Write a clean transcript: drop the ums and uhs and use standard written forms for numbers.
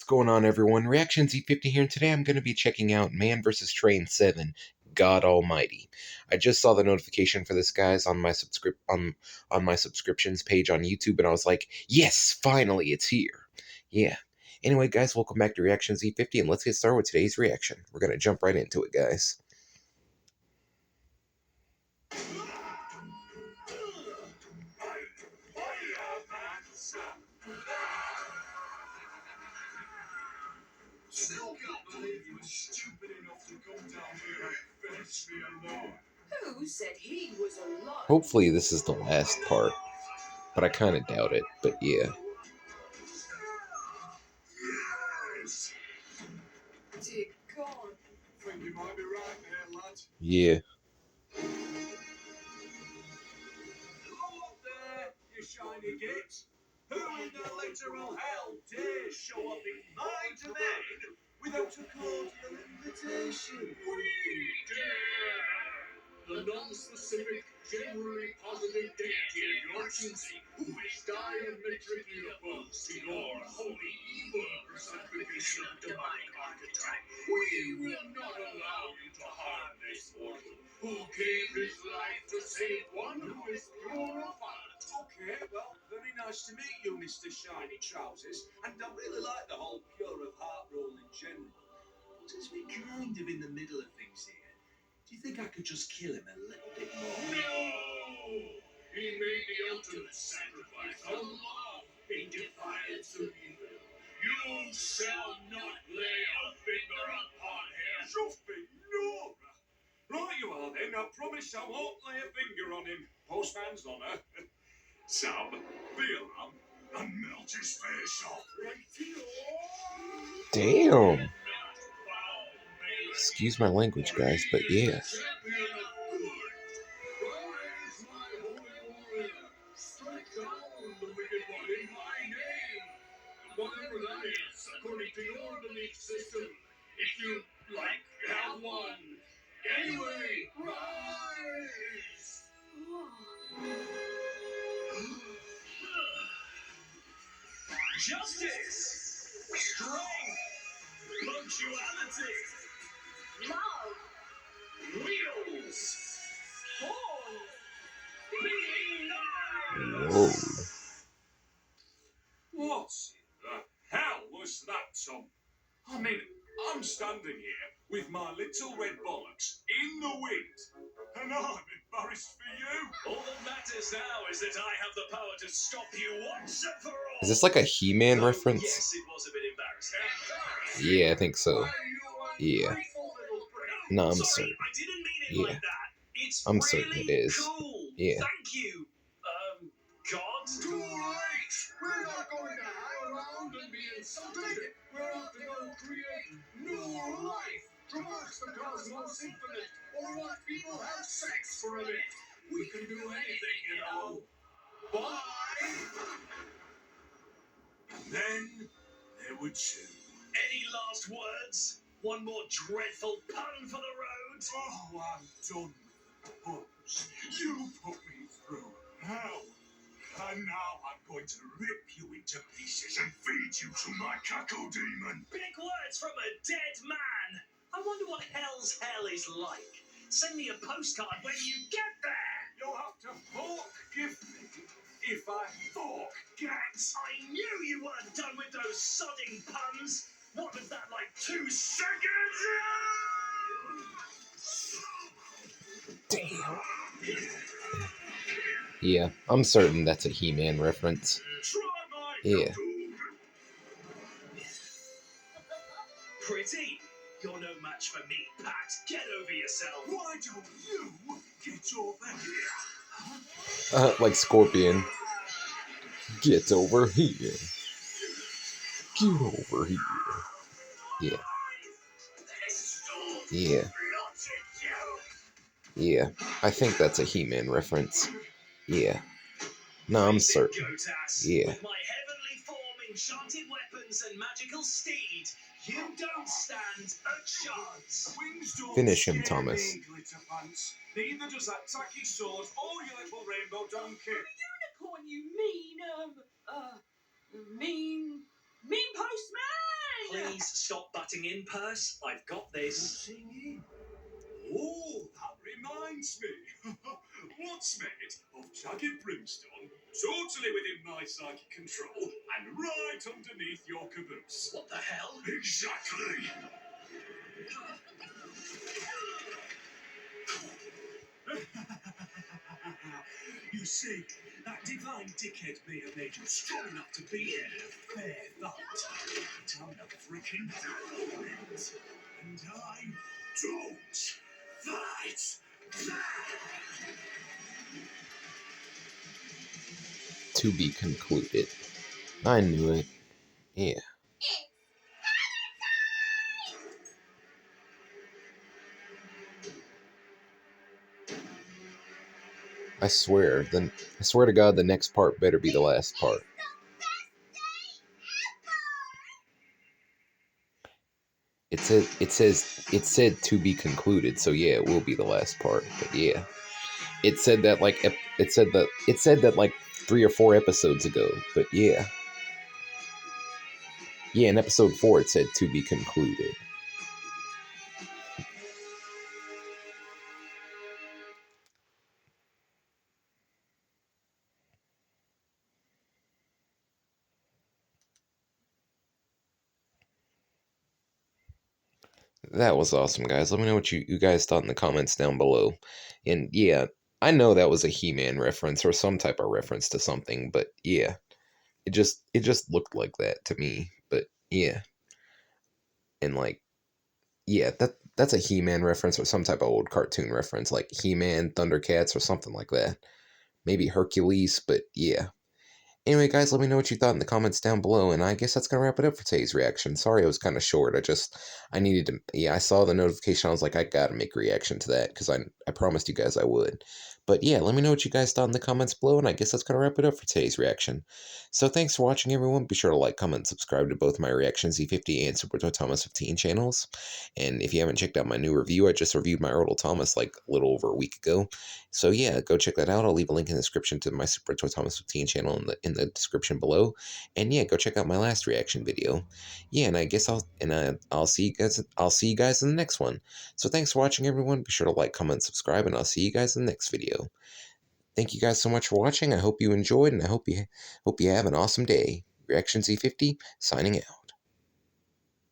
What's going on, everyone? Reaction Z50 here, and today I'm going to be checking out Man vs. Train 7, God Almighty. I just saw the notification for this, guys, on my on my subscriptions page on YouTube, and I was like, yes, finally, it's here. Yeah. Anyway, guys, welcome back to Reaction Z50, and let's get started with today's reaction. We're going to jump right into it, guys. Still can't believe you were stupid enough to come down here and fetch me alone. Who said he was alone? Hopefully this is the last part, but I kind of doubt it, but yeah. Yes! Dear God. Think you might be right there, lad. Yeah. Hello up there, you shiny git. Who in the literal hell dares show up in my domain without a cordial invitation? We dare! The non-specific, generally positive deity of your choosing, who is diametrically opposed to your holy evil personification of demonic archetype. We will not allow you to harm this mortal, who gave his life to save one who is pure of heart. Okay, well, very nice to meet you, Mr. Shiny Trousers, and I really like the whole pure of heart role in general. But as we're kind of in the middle of things here, do you think I could just kill him a little bit more? No! He made the ultimate sacrifice of love in defiance of evil. You shall not lay a finger upon him. Something? No! Right you are then. I promise I won't lay a finger on him. Postman's honour. Sam, be alarm and melt his face off. Damn. Excuse my language, guys, but yeah. Whatever that is, according to your belief system, if you have one. Anyway, rise! Justice! Strength! Punctuality! Love! Wheels! Horns! Being Whoa. What in the hell was that, Tom? I mean, I'm standing here with my little red bollocks in the wind, and I'm embarrassed for you. All that matters now is that I have the power to stop you once and for all. Is this like a He-Man Though, reference? yes, it was a bit embarrassing. Yeah, I think so. Yeah. No, I'm certain. I didn't mean it Yeah. like that. It's I'm really certain it is. cool. Yeah. Thank you. God? Too late! We're not going to hang around and be insulted. We're off to go create new life, traverse the cosmos infinite, or watch people have sex for a bit. We can do anything, you know. Bye! And then there were two. Any last words? One more dreadful pun for the road? Oh, I'm done with the puns. You put me through hell. And now I'm going to rip you into pieces and feed you to my cackle demon. Big words from a dead man. I wonder what hell's hell is like. Send me a postcard when you get there. You'll have to fork-gift me if I fork-get. I knew you weren't done with those sodding puns. What was that, like 2 seconds? Damn. Yeah, I'm certain that's a He-Man reference. Yeah. Pretty. You're no match for me, Pat. Get over yourself. Why don't you get over here? Like Scorpion. Get over here. Get over here. Yeah. Yeah. Yeah. I think that's a He-Man reference. Yeah. No, I'm certain. Yeah. With my heavenly form, enchanted weapons, and magical steed, you don't stand a chance. Finish him, Thomas. Neither does that tacky sword or your little rainbow donkey. Unicorn, you mean postman! Please stop butting in, Purse. I've got this. Butting in? Oh, that reminds me. What's made of jagged brimstone, totally within my psychic control, and right underneath your caboose? What the hell? Exactly. You see, that divine dickhead may have made you strong enough to be in a fair fight. But I'm the freaking devil of it. And I don't fight back. To be concluded. I knew it. Yeah. I swear to God, the next part better be the last part. It said to be concluded, so yeah, it will be the last part. But yeah, it said that like 3 or 4 episodes ago. But yeah, in episode 4 it said to be concluded. That was awesome, guys. Let me know what you guys thought in the comments down below. And yeah, I know that was a He-Man reference or some type of reference to something, but yeah, it just looked like that to me. But yeah, and like yeah, that's a He-Man reference or some type of old cartoon reference, like He-Man, Thundercats, or something like that. Maybe Hercules, but yeah. Anyway, guys, let me know what you thought in the comments down below, and I guess that's gonna wrap it up for today's reaction. Sorry it was kind of short. I needed to, yeah, I saw the notification. I was like, I gotta make a reaction to that because I promised you guys I would. But yeah, let me know what you guys thought in the comments below, and I guess that's gonna wrap it up for today's reaction. So thanks for watching, everyone. Be sure to like, comment, and subscribe to both my Reaction Z50 and Super Toy Thomas 15 channels. And if you haven't checked out my new review, I just reviewed my Ertl Thomas like a little over a week ago. So yeah, go check that out. I'll leave a link in the description to my Super Toy Thomas 15 channel in the description below. And yeah, go check out my last reaction video. Yeah, and I guess I'll see you guys in the next one. So thanks for watching, everyone. Be sure to like, comment, subscribe, and I'll see you guys in the next video. Thank you guys so much for watching. I hope you enjoyed, and I hope you have an awesome day. Reaction Z50 signing out.